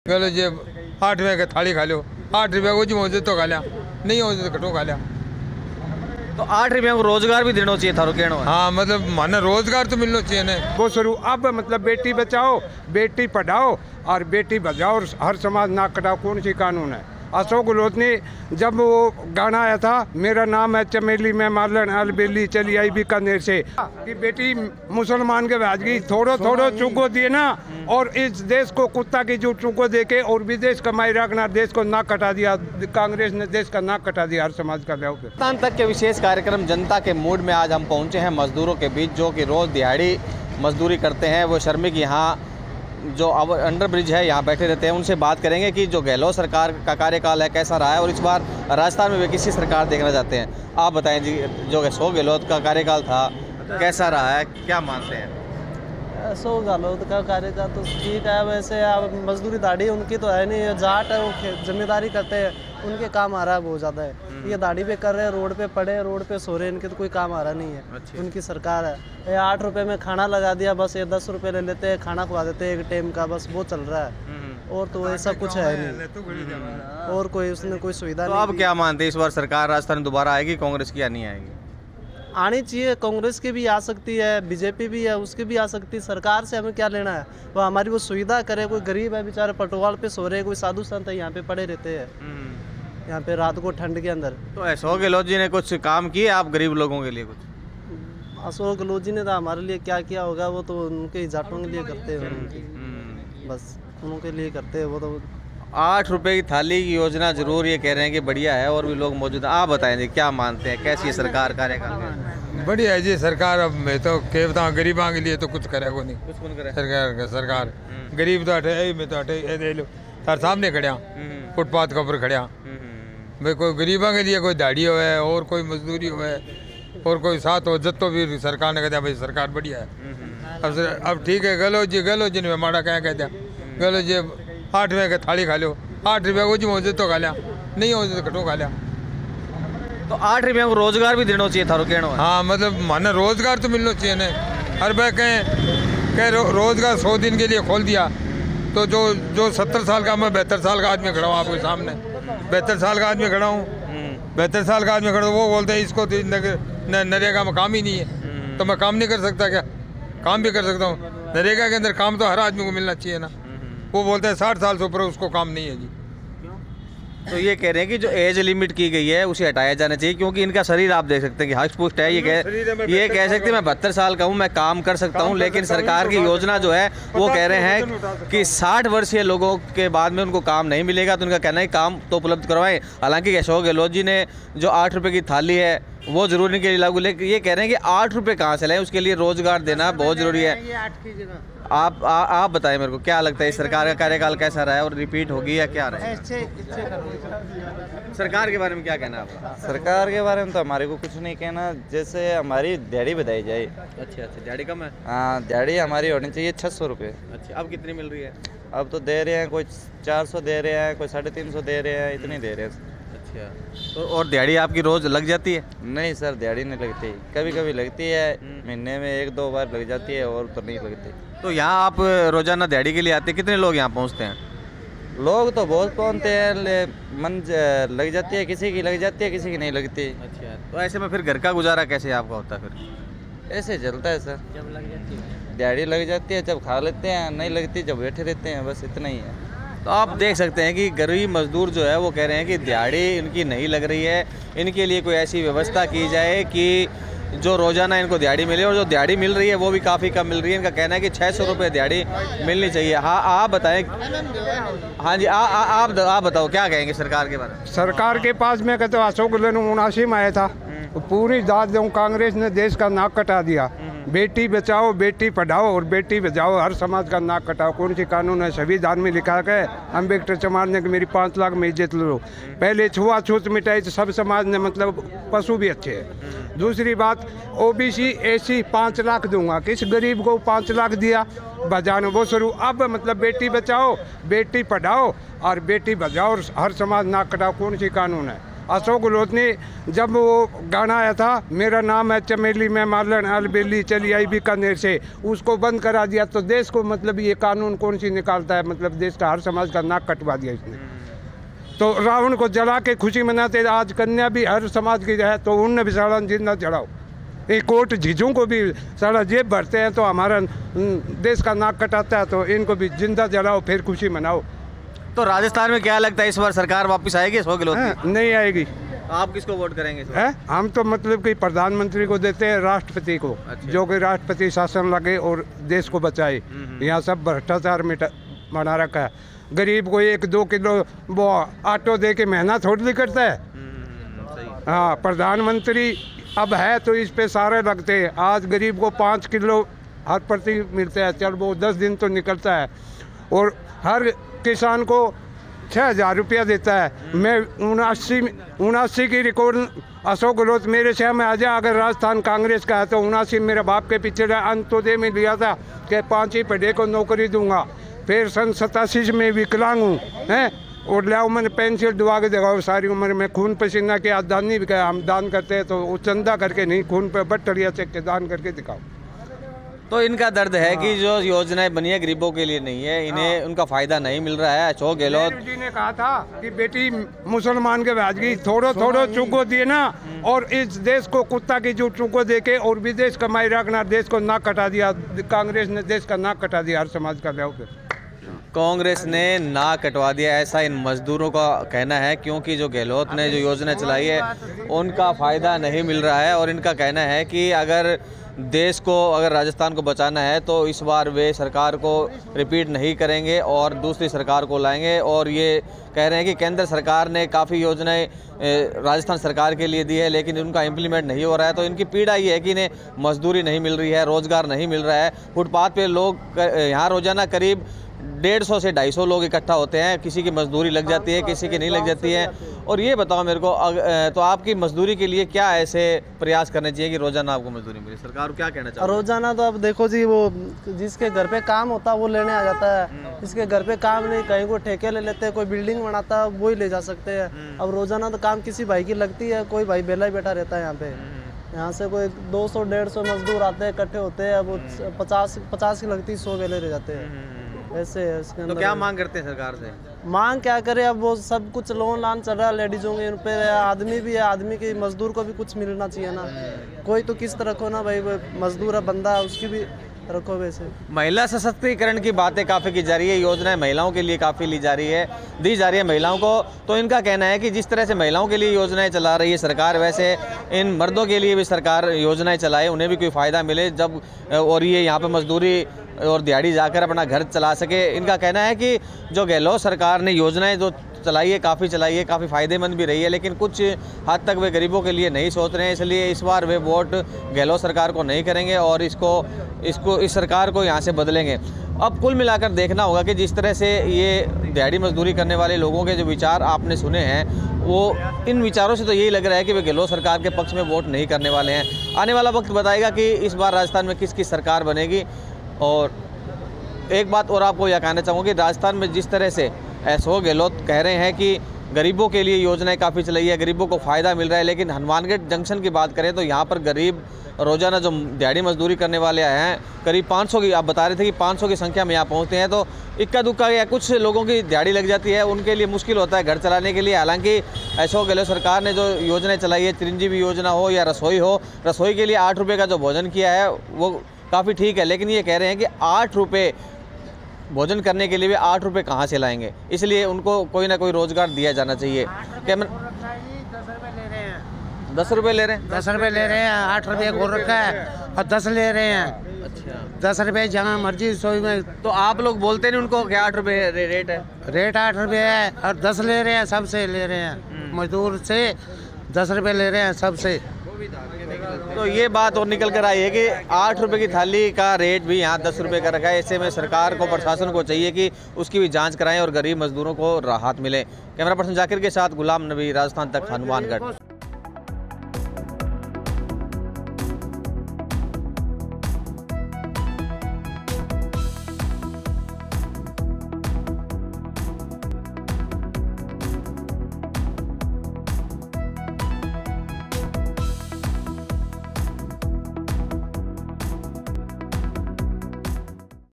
गलो जी 8 रुपये का थाली खा लो, 8 रुपये को जी मौजूद तो खा लिया, नहीं हो तो कटो खा लिया। तो 8 रुपये को रोजगार भी देना चाहिए था कहना। हाँ मतलब माना रोजगार तो मिलना चाहिए ना। वो शुरू अब मतलब बेटी बचाओ बेटी पढ़ाओ और बेटी बचाओ और हर समाज नाक कटाओ, कौन सी कानून है। अशोक गहलोत ने जब वो गाना आया था, मेरा नाम है चमेली में मालन अलबेली चली आई बीकानेर से, कि बेटी मुसलमान के भाज गई, थोड़ो थोड़ो चुगो दिए ना, और इस देश को कुत्ता की जो चुगो दे के और विदेश कमाई रखना, देश को नाक कटा दिया। कांग्रेस ने देश का नाक कटा दिया हर समाज का। पाकिस्तान तक के विशेष कार्यक्रम जनता के मूड में आज हम पहुंचे हैं मजदूरों के बीच, जो कि रोज़ दिहाड़ी मजदूरी करते हैं। वो श्रमिक यहाँ जो अंडर ब्रिज है यहाँ बैठे रहते हैं। उनसे बात करेंगे कि जो गहलोत सरकार का कार्यकाल है कैसा रहा है और इस बार राजस्थान में वे किसी सरकार देखना चाहते हैं। आप बताएं जी, जो अशोक गहलोत का कार्यकाल था कैसा रहा है, क्या मानते हैं? अशोक गहलोत का कार्यकाल तो ठीक है, वैसे अब मजदूरी दाढ़ी उनकी तो है नहीं, जाट है, वो जिम्मेदारी करते हैं, उनके काम आ रहा है बहुत ज़्यादा है। ये दाढ़ी पे कर रहे हैं, रोड पे पड़े, रोड पे सो रहे हैं, इनके तो कोई काम आ रहा नहीं है। उनकी सरकार है, ये 8 रुपये में खाना लगा दिया, बस ये 10 रुपये ले लेते हैं, खाना खवा देते हैं एक टाइम का, बस वो चल रहा है। और तो ऐसा कुछ है नहीं, और कोई उसने कोई सुविधा नहीं। अब क्या मानते हैं, इस बार सरकार राजस्थान में दोबारा आएगी कांग्रेस की या नहीं आएगी? आनी चाहिए, कांग्रेस की भी आ सकती है, बीजेपी भी है, उसकी भी आ सकती है। सरकार से हमें क्या लेना है, वो हमारी वो सुविधा करे। कोई गरीब है बेचारे पटवाल पे सो रहे, कोई साधु संत है यहाँ पे पड़े रहते हैं, यहाँ पे रात को ठंड के अंदर। तो अशोक गहलोत जी ने कुछ काम किए आप गरीब लोगों के लिए? कुछ अशोक गहलोत जी ने तो हमारे लिए क्या किया होगा, वो तो उनके जाटों के लिए करते हैं, बस उनके लिए करते हैं। वो तो 8 रुपए की थाली की योजना जरूर ये कह रहे हैं कि बढ़िया है, और भी लोग मौजूद हैं। आप बताएं जी, क्या मानते हैं, कैसी है सरकार कार्यकाल? बढ़िया है जी सरकार। अब मैं तो कह बताऊँ गरीबों के लिए तो कुछ करेगा नहीं, कुछ कौन करे सरकार गरीब तो अठे मैं तो अठे दे लो तार सामने खड़िया, फुटपाथ के ऊपर खड़िया। भाई कोई गरीबों के लिए कोई दाढ़ी हो है और कोई मजदूरी हो है और कोई साथ हो, जब तो भी सरकार ने कहता भाई सरकार बढ़िया है। अब ठीक है, गहलोत जी ने माड़ा क्या कहते हैं, गहलोत जी 8 रुपये का थाली खा लो, 8 रुपये को जी मौजूद तो खा लिया, नहीं हो तो कटो खा लिया। तो 8 रुपये को रोजगार भी देना चाहिए था कहना। हाँ मतलब माना रोजगार तो मिलना चाहिए ना। हर भाई कहें रोजगार 100 दिन के लिए खोल दिया, तो जो 70 साल का, मैं 72 साल का आदमी खड़ा हूँ आपके सामने, 72 साल का आदमी खड़ा हूँ, 72 साल का आदमी खड़ा, वो बोलते हैं इसको तो नरेगा में काम ही नहीं है, तो मैं काम नहीं कर सकता क्या? काम भी कर सकता हूँ। नरेगा के अंदर काम तो हर आदमी को मिलना चाहिए ना। वो बोलते हैं 60 साल से ऊपर उसको काम नहीं है जी। तो ये कह रहे हैं कि जो एज लिमिट की गई है उसे हटाया जाना चाहिए, क्योंकि इनका शरीर आप देख सकते हैं कि हष्ट पुष्ट है। ये कह सकते हैं मैं 72 साल का हूँ, मैं काम कर सकता हूँ, लेकिन सरकार की योजना जो है वो कह रहे हैं कि 60 वर्षीय लोगों के बाद में उनको काम नहीं मिलेगा। तो उनका कहना है काम तो उपलब्ध करवाएं। हालांकि अशोक गहलोत जी ने जो 8 रुपये की थाली है वो जरूर इनके लिए लागू, लेकिन ये कह रहे हैं कि 8 रुपये कहाँ से लाएं, उसके लिए रोजगार देना बहुत जरूरी है। आप बताएं मेरे को, क्या लगता है इस सरकार का कार्यकाल कैसा रहा है और रिपीट होगी या क्या रहा है? सरकार के बारे में क्या कहना है आपका? सरकार के बारे में तो हमारे को कुछ नहीं कहना, जैसे हमारी दिहाड़ी बताई जाए। अच्छा, दिहाड़ी कम है? हाँ, दिहाड़ी हमारी होनी चाहिए 600 रुपये। अच्छा, अब कितनी मिल रही है? अब तो दे रहे हैं, कोई 400 दे रहे हैं, कोई 350 दे रहे हैं, इतनी दे रहे हैं। अच्छा, तो और दिहाड़ी आपकी रोज लग जाती है? नहीं सर, दिहाड़ी नहीं लगती, कभी कभी लगती है, महीने में 1-2 बार लग जाती है, और तो नहीं लगती। तो यहाँ आप रोजाना दिहाड़ी के लिए आते हैं, कितने लोग यहाँ पहुँचते हैं? लोग तो बहुत पहुँचते हैं, मन लग जाती है, किसी की लग जाती है, किसी की नहीं लगती। अच्छा, तो ऐसे में फिर घर का गुजारा कैसे आपका होता है? फिर ऐसे चलता है सर, जब लग जाती है दिहाड़ी लग जाती है जब खा लेते हैं, नहीं लगती जब बैठे रहते हैं, बस इतना ही है। तो आप देख सकते हैं कि गरीब मजदूर जो है वो कह रहे हैं कि दिहाड़ी इनकी नहीं लग रही है, इनके लिए कोई ऐसी व्यवस्था की जाए कि जो रोजाना इनको दिहाड़ी मिले, और जो दिहाड़ी मिल रही है वो भी काफ़ी कम मिल रही है। इनका कहना है कि 600 रुपये दिहाड़ी मिलनी चाहिए। हाँ, आप बताएं। हाँ जी, आप बताओ क्या कहेंगे सरकार के बारे में? सरकार के पास में कहते अशोक गहलोत 79 में आया था, पूरी दाद दूँ, कांग्रेस ने देश का नाक कटा दिया। बेटी बचाओ बेटी पढ़ाओ और बेटी बचाओ हर समाज का नाक कटाओ, कौन सी कानून है? संविधान में लिखा है अम्बेडकर समाज ने कि मेरी 5 लाख में इज्जत लो। पहले छुआछूत मिटाई तो सब समाज ने, मतलब पशु भी अच्छे हैं। दूसरी बात, ओबीसी एसी 5 लाख दूंगा, किस गरीब को 5 लाख दिया? बजाने वो शुरू अब मतलब बेटी बचाओ बेटी पढ़ाओ और बेटी बचाओ और हर समाज नाक कटाओ, कौन सी कानून है? अशोक गहलोत ने जब वो गाना आया था, मेरा नाम है चमेली मैं मालन अलबेली चली आई बीकानेर से, उसको बंद करा दिया। तो देश को मतलब ये कानून कौन सी निकालता है, मतलब देश का हर समाज का नाक कटवा दिया इसने। तो रावण को जला के खुशी मनाते, आज कन्या भी हर समाज की है तो उनने भी साला जिंदा जलाओ। ये कोर्ट झीझों को भी साला जेब भरते हैं तो हमारा देश का नाक कटाता है, तो इनको भी जिंदा जलाओ फिर खुशी मनाओ। तो राजस्थान में क्या लगता है इस बार सरकार वापस आएगी अशोक गहलोत की? नहीं आएगी। आप किसको वोट करेंगे? है हम तो मतलब कि प्रधानमंत्री को देते हैं, राष्ट्रपति को। अच्छा। जो कि राष्ट्रपति शासन लगे और देश को बचाए। यहाँ सब भ्रष्टाचार बना रखा है। गरीब को 1-2 किलो वो ऑटो दे के मेहनत थोड़ी करता है। हाँ, प्रधानमंत्री अब है तो इस पे सारे लगते हैं। आज गरीब को 5 किलो हर प्रति मिलता है, चल वो 10 दिन तो निकलता है। और हर किसान को 6,000 रुपया देता है। मैं 79 की रिकॉर्ड अशोक गहलोत मेरे शहर में आ जाए, अगर राजस्थान कांग्रेस का है तो 79 मेरे बाप के पीछे अंत्योदय में लिया था कि 5 पढ़े को नौकरी दूंगा। फिर सन 87 में विकलांग हूँ हैं, और लाओ मैंने पेंसिल दुआ के दिखाओ, सारी उम्र में खून पसीना के आज दान नहीं दिखाया। हम दान करते हैं तो वो चंदा करके नहीं, खून पे बटरिया चेक के दान करके दिखाओ। तो इनका दर्द है कि जो योजनाएं बनी है गरीबों के लिए नहीं है, इन्हें उनका फायदा नहीं मिल रहा है। अशोक गहलोत जी ने कहा था कि बेटी मुसलमान के भाज गई, थोड़ो चुको दिए ना, और इस देश को कुत्ता की जो चुको दे के और विदेश कमाई रखना, देश को नाक कटा दिया। कांग्रेस ने देश का नाक कटा दिया, हर समाज का लिया। कांग्रेस ने नाक कटवा दिया, ऐसा इन मजदूरों का कहना है, क्योंकि जो गहलोत ने जो योजना चलाई है उनका फ़ायदा नहीं मिल रहा है। और इनका कहना है कि अगर देश को, अगर राजस्थान को बचाना है तो इस बार वे सरकार को रिपीट नहीं करेंगे और दूसरी सरकार को लाएंगे। और ये कह रहे हैं कि केंद्र सरकार ने काफ़ी योजनाएं राजस्थान सरकार के लिए दी है, लेकिन उनका इम्प्लीमेंट नहीं हो रहा है। तो इनकी पीड़ा ये है कि इन्हें मजदूरी नहीं मिल रही है, रोज़गार नहीं मिल रहा है। फुटपाथ पे लोग यहाँ रोज़ाना करीब 150 से 250 लोग इकट्ठा होते हैं, किसी की मजदूरी लग जाती है, किसी की नहीं लग जाती है। और ये बताओ मेरे को, तो आपकी मजदूरी के लिए क्या ऐसे प्रयास करने चाहिए कि रोजाना आपको मजदूरी मिले? सरकार को क्या कहना चाहिए? रोजाना तो अब देखो जी, वो जिसके घर पे काम होता है वो लेने आ जाता है, जिसके घर पे काम नहीं, कहीं को ठेके ले लेते हैं, कोई बिल्डिंग बनाता है वो ही ले जा सकते हैं। अब रोजाना तो काम किसी भाई की लगती है, कोई भाई बेला ही बैठा रहता है यहाँ पे। यहाँ से कोई 200-150 मजदूर आते हैं, इकट्ठे होते हैं, अब वो 50 की लगती है, 100 वेले रह जाते हैं। ऐसे है इसके अंदर। तो क्या मांग करते हैं सरकार से? मांग क्या करे, अब वो सब कुछ लोन लान चल रहा है लेडीजों के, उन पे आदमी भी है, आदमी की मजदूर को भी कुछ मिलना चाहिए ना। कोई तो किस्त रखो ना भाई, मजदूर है बंदा, उसकी भी रखो। वैसे महिला सशक्तिकरण की बातें काफ़ी की जा रही है, योजनाएं महिलाओं के लिए काफ़ी दी जा रही है महिलाओं को। तो इनका कहना है कि जिस तरह से महिलाओं के लिए योजनाएं चला रही है सरकार, वैसे इन मर्दों के लिए भी सरकार योजनाएं चलाए, उन्हें भी कोई फ़ायदा मिले जब, और ये यहाँ पर मजदूरी और दिहाड़ी जाकर अपना घर चला सके। इनका कहना है कि जो गहलोत सरकार ने योजनाएं जो चलाई है, काफ़ी फ़ायदेमंद भी रही है, लेकिन कुछ हद तक वे गरीबों के लिए नहीं सोच रहे हैं। इसलिए इस बार वे वोट गहलोत सरकार को नहीं करेंगे और इस सरकार को यहाँ से बदलेंगे। अब कुल मिलाकर देखना होगा कि जिस तरह से ये दिहाड़ी मजदूरी करने वाले लोगों के जो विचार आपने सुने हैं, वो इन विचारों से तो यही लग रहा है कि वे गहलोत सरकार के पक्ष में वोट नहीं करने वाले हैं। आने वाला वक्त बताएगा कि इस बार राजस्थान में किसकी सरकार बनेगी। और एक बात और आपको यह कहना चाहूँगा कि राजस्थान में जिस तरह से अशोक गहलोत कह रहे हैं कि गरीबों के लिए योजनाएं काफ़ी चलाई है, गरीबों को फ़ायदा मिल रहा है, लेकिन हनुमानगढ़ जंक्शन की बात करें तो यहाँ पर गरीब रोज़ाना जो दिहाड़ी मजदूरी करने वाले हैं करीब 500 की, आप बता रहे थे कि 500 की संख्या में यहाँ पहुँचते हैं, तो इक्का दुक्का या कुछ लोगों की दिहाड़ी लग जाती है, उनके लिए मुश्किल होता है घर चलाने के लिए। हालांकि अशोक गहलोत सरकार ने जो योजनाएं चलाई है, चिरंजीवी योजना हो या रसोई के लिए 8 रुपये का जो भोजन किया है वो काफ़ी ठीक है, लेकिन ये कह रहे हैं कि 8 रुपये भोजन करने के लिए भी 8 रुपये कहाँ से लाएंगे, इसलिए उनको कोई ना कोई रोज़गार दिया जाना चाहिए। क्या 10 रुपये ले रहे हैं? 10 रुपये ले रहे हैं, 8 रुपये घोर रखा है और 10 ले रहे हैं। अच्छा, 10 रुपये जहाँ मर्जी सोई में। तो आप लोग बोलते नहीं उनको कि 8 रुपये रेट है? रेट 8 रुपये है और 10 ले रहे हैं, सबसे ले रहे हैं, मजदूर से 10 रुपये ले रहे हैं सबसे। तो ये बात और निकल कर आई है कि 8 रुपये की थाली का रेट भी यहाँ 10 रुपये का रखा है। ऐसे में सरकार को, प्रशासन को चाहिए कि उसकी भी जांच कराएं और गरीब मजदूरों को राहत मिले। कैमरा पर्सन जाकिर के साथ गुलाम नबी, राजस्थान तक, हनुमानगढ़।